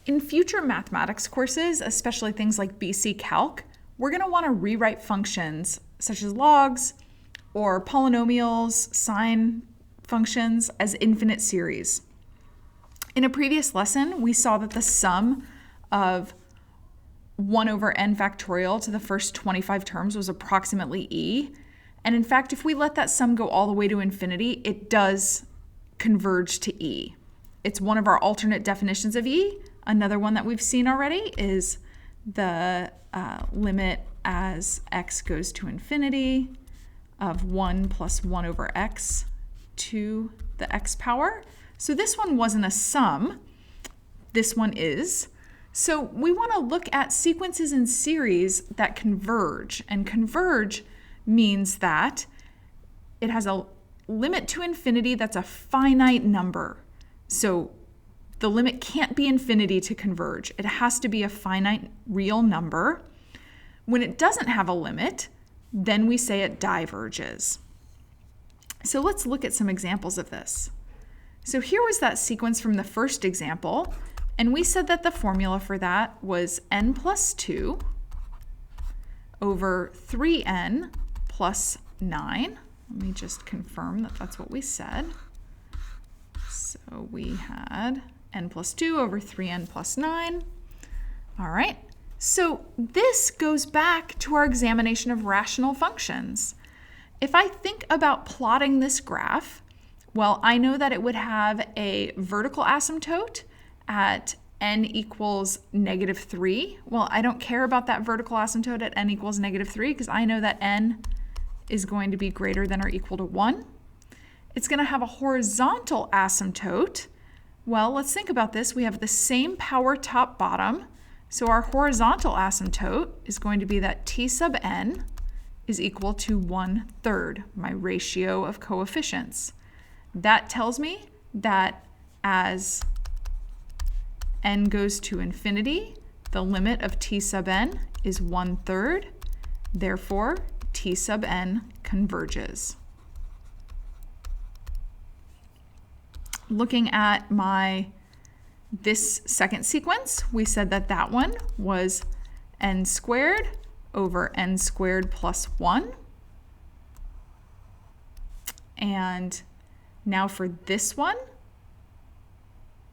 In future mathematics courses, especially things like BC Calc, we're going to want to rewrite functions such as logs or polynomials, sine functions as infinite series. In a previous lesson, we saw that the sum of 1 over n factorial to the first 25 terms was approximately e. And in fact, if we let that sum go all the way to infinity, it does converge to e. It's one of our alternate definitions of e. Another one that we've seen already is the limit as x goes to infinity of 1 plus 1 over x to the x power. So this one wasn't a sum. This one is. So we want to look at sequences in series that converge. And converge means that it has a limit to infinity that's a finite number. So the limit can't be infinity to converge. It has to be a finite real number. When it doesn't have a limit, then we say it diverges. So let's look at some examples of this. So here was that sequence from the first example, and we said that the formula for that was n plus 2 over 3n plus 9. Let me just confirm that that's what we said. So we had n plus 2 over 3n plus 9. All right, so this goes back to our examination of rational functions. If I think about plotting this graph, well, I know that it would have a vertical asymptote at n equals -3. Well, I don't care about that vertical asymptote at n equals -3 because I know that n is going to be greater than or equal to 1. It's going to have a horizontal asymptote. Well, let's think about this. We have the same power top bottom. So our horizontal asymptote is going to be that t sub n is equal to 1/3, my ratio of coefficients. That tells me that as n goes to infinity, the limit of t sub n is 1/3. Therefore, t sub n converges. Looking at this second sequence, we said that that one was n squared over n squared plus 1. And now for this one,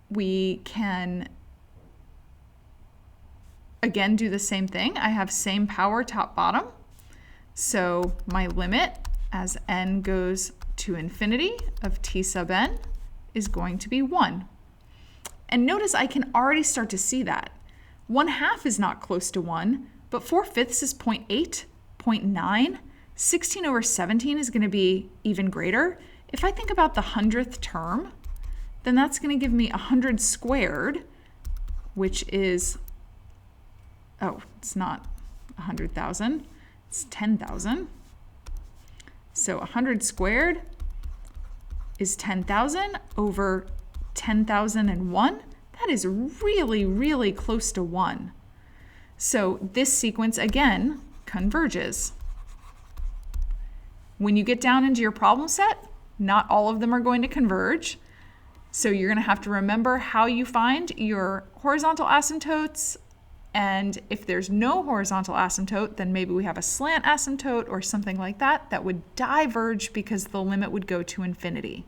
we can again do the same thing. I have same power top bottom. So my limit as n goes to infinity of t sub n is going to be 1. And notice I can already start to see that. 1/2 is not close to 1, but 4/5 is 0.8, 0.9. 16 over 17 is going to be even greater. If I think about the 100th term, then that's going to give me 100 squared, which is, it's not 100,000, it's 10,000. So 100 squared is 10,000 over 10,001. That is really, really close to 1. So this sequence, again, converges. When you get down into your problem set, not all of them are going to converge. So you're going to have to remember how you find your horizontal asymptotes. And if there's no horizontal asymptote, then maybe we have a slant asymptote or something like that that would diverge because the limit would go to infinity.